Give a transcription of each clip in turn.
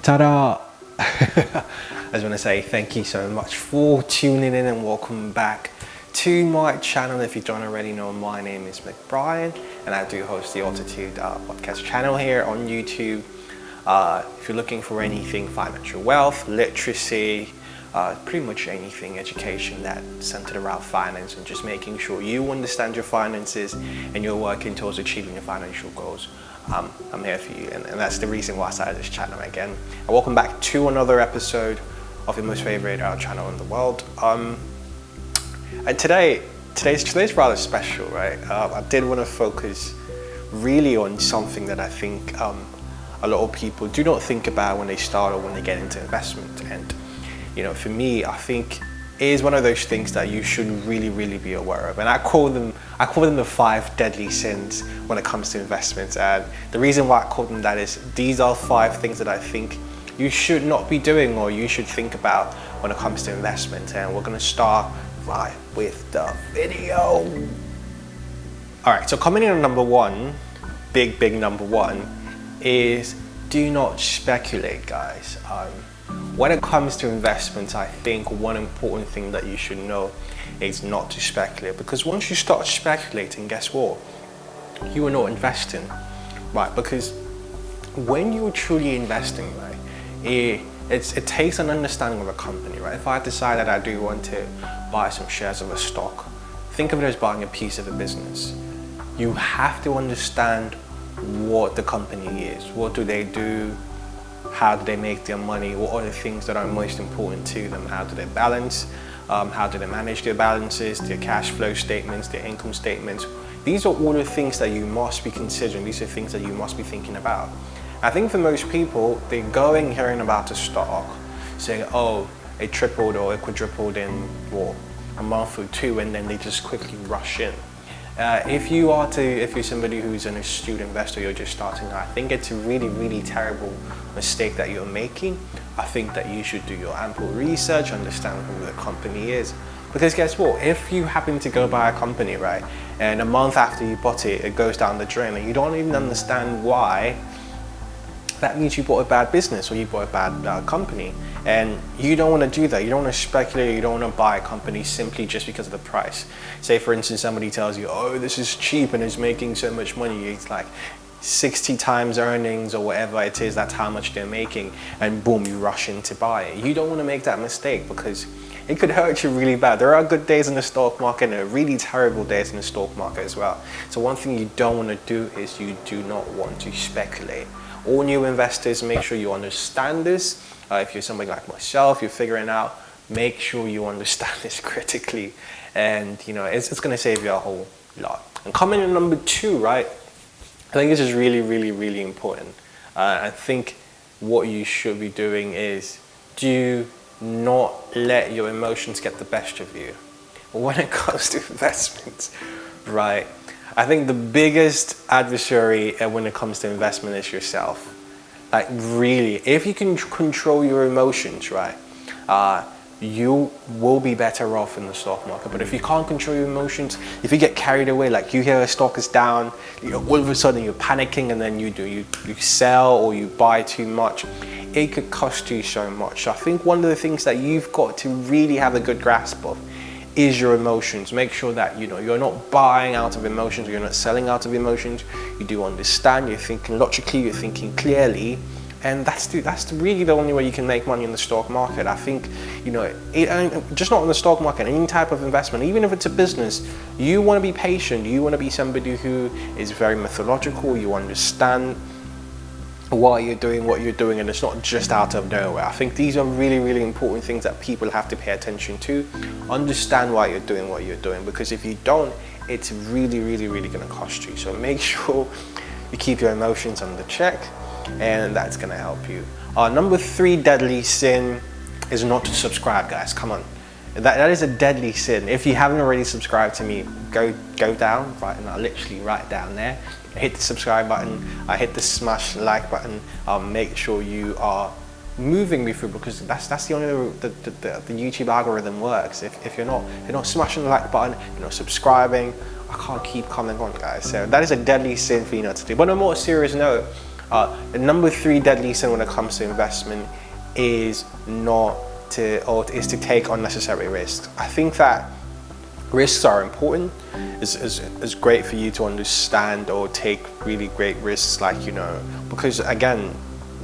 Ta-da! I just want to say thank you so much for tuning in and welcome back to my channel. If you don't already know, my name is Brian and I do host the Altitude podcast channel here on YouTube. If you're looking for anything financial wealth, literacy, pretty much anything education that's centered around finance and just making sure you understand your finances and you're working towards achieving your financial goals, I'm here for you, and that's the reason why I started this channel again. And welcome back to another episode of your most favorite channel in the world. And today's rather special, right? I did want to focus really on something that I think a lot of people do not think about when they start or when they get into investment. And you know, for me, I think it is one of those things that you should really be aware of. And I call them the 5 deadly sins when it comes to investments. And the reason why I call them that is these are 5 things that I think you should not be doing or you should think about when it comes to investment. And we're gonna start right with the video. All right, so coming in on number 1, big number 1, is do not speculate, guys. When it comes to investments, I think one important thing that you should know is not to speculate, because once you start speculating, guess what? You are not investing, right? Because when you're truly investing, right, it takes an understanding of a company, right? If I decide that I do want to buy some shares of a stock, think of it as buying a piece of a business. You have to understand what the company is. What do they do? How do they make their money? What are the things that are most important to them? How do they balance? How do they manage their balances, their cash flow statements, their income statements? These are all the things that you must be considering. These are things that you must be thinking about. I think for most people, they're going hearing about a stock, saying, oh, it tripled or it quadrupled in a month or 2, and then they just quickly rush in. If you're somebody who's an astute investor, you're just starting out, I think it's a really terrible mistake that you're making. I think that you should do your ample research, understand who the company is. Because guess what? If you happen to go buy a company, right, and a month after you bought it, it goes down the drain and you don't even understand why, that means you bought a bad business or you bought a bad company. And you don't want to do that. You don't want to speculate. You don't want to buy a company simply just because of the price. Say, for instance, somebody tells you, oh, this is cheap and it's making so much money. It's like 60 times earnings or whatever it is, that's how much they're making. And boom, you rush in to buy it. You don't want to make that mistake because it could hurt you really bad. There are good days in the stock market and there are really terrible days in the stock market as well. So one thing you don't want to do is you do not want to speculate. All new investors, make sure you understand this. If you're somebody like myself, you're figuring out, make sure you understand this critically. And you know, it's going to save you a whole lot. And coming in number 2, right? I think this is really important. I think what you should be doing is do not let your emotions get the best of you when it comes to investments, right? I think the biggest adversary when it comes to investment is yourself. Like really, if you can control your emotions, right, you will be better off in the stock market. But if you can't control your emotions, if you get carried away, like you hear a stock is down, all of a sudden you're panicking and then you sell or you buy too much, it could cost you so much. So I think one of the things that you've got to really have a good grasp of is your emotions. Make sure that you're not buying out of emotions, you're not selling out of emotions. You do understand, you're thinking logically, you're thinking clearly, and that's really the only way you can make money in the stock market. I think just not in the stock market, any type of investment, even if it's a business, you want to be patient. You want to be somebody who is very methodological. You understand why you're doing what you're doing, and it's not just out of nowhere. I think these are really important things that people have to pay attention to. Understand why you're doing what you're doing, because if you don't, it's really going to cost you. So make sure you keep your emotions under check, and that's going to help you. Number 3 deadly sin is not to subscribe, guys. Come on. That is a deadly sin. If you haven't already subscribed to me, go down, right, and I'll literally right down there. Hit the subscribe button, hit the smash like button. Make sure you are moving me through, because that's the only way the YouTube algorithm works. If you're not smashing the like button, you're not subscribing, I can't keep coming on, guys. So that is a deadly sin for you not to do. But on a more serious note, The number 3 deadly sin when it comes to investment is to take unnecessary risks. I think that risks are important. It's great for you to understand or take really great risks, like, you know, because again,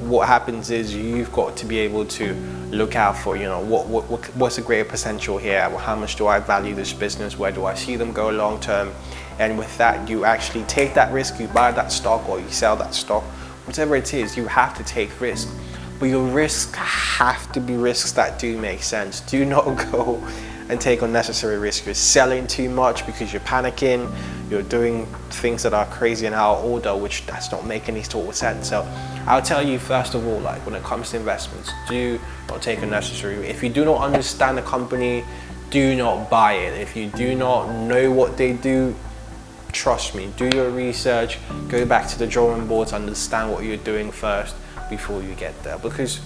what happens is you've got to be able to look out for, you know, what's the greater potential here, how much do I value this business, where do I see them go long term, and with that you actually take that risk, you buy that stock or you sell that stock, whatever it is, you have to take risk. But your risks have to be risks that do make sense. Do not go and take unnecessary risk. You're selling too much because you're panicking, you're doing things that are crazy and out of order, which does not make any sort of sense. So I'll tell you, first of all, like, when it comes to investments, do not take unnecessary risk. If you do not understand the company, do not buy it. If you do not know what they do, trust me, do your research, go back to the drawing boards, understand what you're doing first before you get there. Because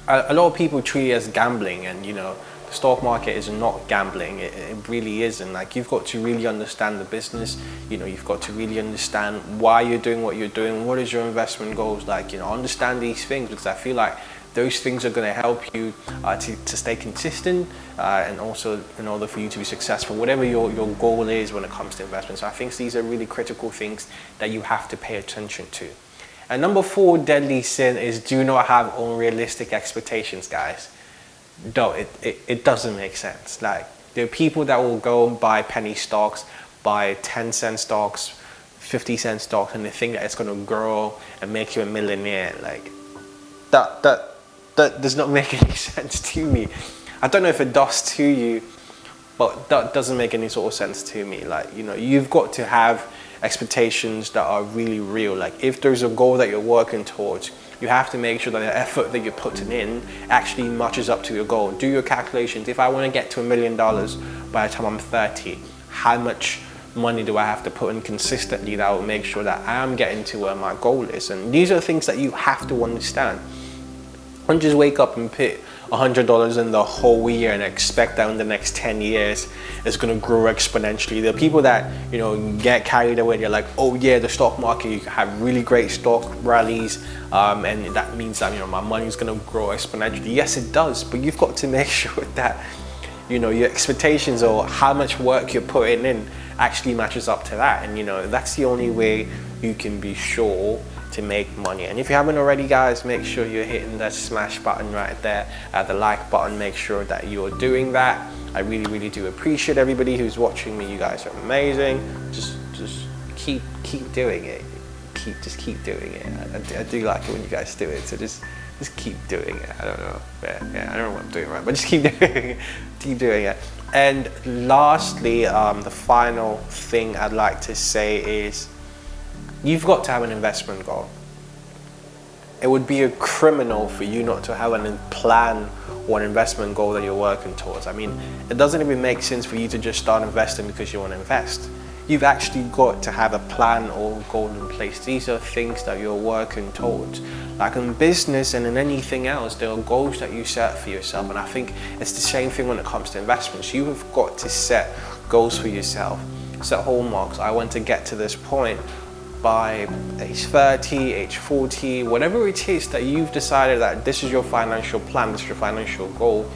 a lot of people treat it as gambling, and, you know, the stock market is not gambling. It really isn't. Like, you've got to really understand the business. You know, you've got to really understand why you're doing what you're doing. What is your investment goals? Like, you know, understand these things, because I feel like those things are going to help you to stay consistent, and also in order for you to be successful, whatever your goal is when it comes to investments. So I think these are really critical things that you have to pay attention to. And number 4 deadly sin is do not have unrealistic expectations, guys. No, it doesn't make sense. Like, there are people that will go and buy penny stocks, buy 10-cent stocks, 50-cent stocks, and they think that it's going to grow and make you a millionaire. Like, that does not make any sense to me. I don't know if it does to you, but that doesn't make any sort of sense to me. Like, you know, you've got to have expectations that are really real. Like, if there's a goal that you're working towards, you have to make sure that the effort that you're putting in actually matches up to your goal. Do your calculations. If I want to get to $1 million by the time I'm 30, how much money do I have to put in consistently that will make sure that I am getting to where my goal is? And these are things that you have to understand. Don't just wake up and put $100 in the whole year and expect that in the next 10 years it's going to grow exponentially. There are people that, you know, get carried away. They're like, oh yeah, the stock market, you have really great stock rallies, and that means that, you know, my money is going to grow exponentially. Yes, it does, but you've got to make sure that, you know, your expectations or how much work you're putting in actually matches up to that. And, you know, that's the only way you can be sure to make money. And if you haven't already, guys, make sure you're hitting that smash button right there, the like button. Make sure that you're doing that. I really do appreciate everybody who's watching me. You guys are amazing. Just keep doing it. Just keep doing it. I do like it when you guys do it. So just keep doing it. I don't know. Yeah, I don't know what I'm doing right, but just keep doing it. And lastly, the final thing I'd like to say is, you've got to have an investment goal. It would be a criminal for you not to have a plan or an investment goal that you're working towards. I mean, it doesn't even make sense for you to just start investing because you want to invest. You've actually got to have a plan or goal in place. These are things that you're working towards. Like in business and in anything else, there are goals that you set for yourself. And I think it's the same thing when it comes to investments. You have got to set goals for yourself. Set hallmarks. I want to get to this point by age 30, age 40, whatever it is that you've decided that this is your financial plan, this is your financial goal.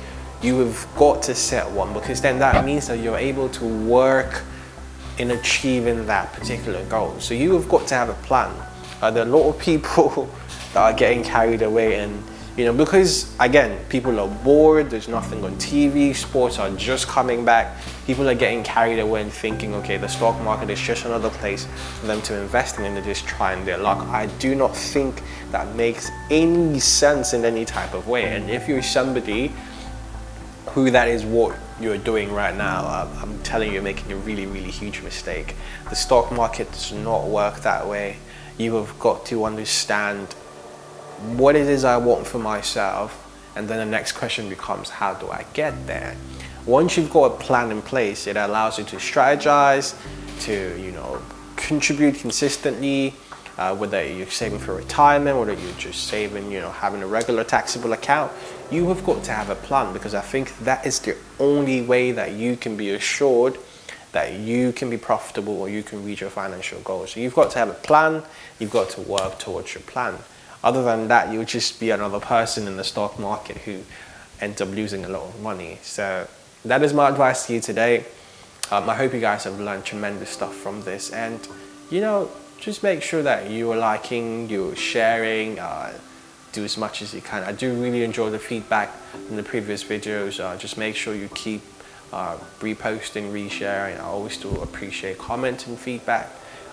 You have got to set one, because then that means that you're able to work in achieving that particular goal. So you have got to have a plan. There are a lot of people that are getting carried away, and you know, because again, people are bored, there's nothing on TV, sports are just coming back, people are getting carried away and thinking, okay, the stock market is just another place for them to invest in and they're just trying their luck. I do not think that makes any sense in any type of way. And if you're somebody who that is what you're doing right now, I'm telling you, you're making a really huge mistake. The stock market does not work that way. You have got to understand what it is I want for myself, and then the next question becomes, how do I get there? Once you've got a plan in place, it allows you to strategize, to, you know, contribute consistently, whether you're saving for retirement, whether you're just saving, you know, having a regular taxable account. You have got to have a plan, because I think that is the only way that you can be assured that you can be profitable or you can reach your financial goals. So you've got to have a plan, you've got to work towards your plan. Other than that, you'll just be another person in the stock market who ends up losing a lot of money. So that is my advice to you today. I hope you guys have learned tremendous stuff from this, and you know, just make sure that you are liking, you're sharing, do as much as you can. I do really enjoy the feedback in the previous videos. Just make sure you keep reposting, resharing. I always do appreciate comment and feedback.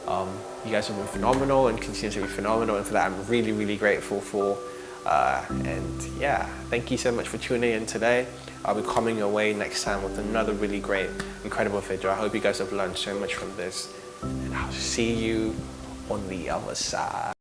You guys have been phenomenal and continue to be phenomenal, and for that I'm really, really grateful for. And yeah, thank you so much for tuning in today. I'll be coming your way next time with another really great, incredible video. I hope you guys have learned so much from this, and I'll see you on the other side.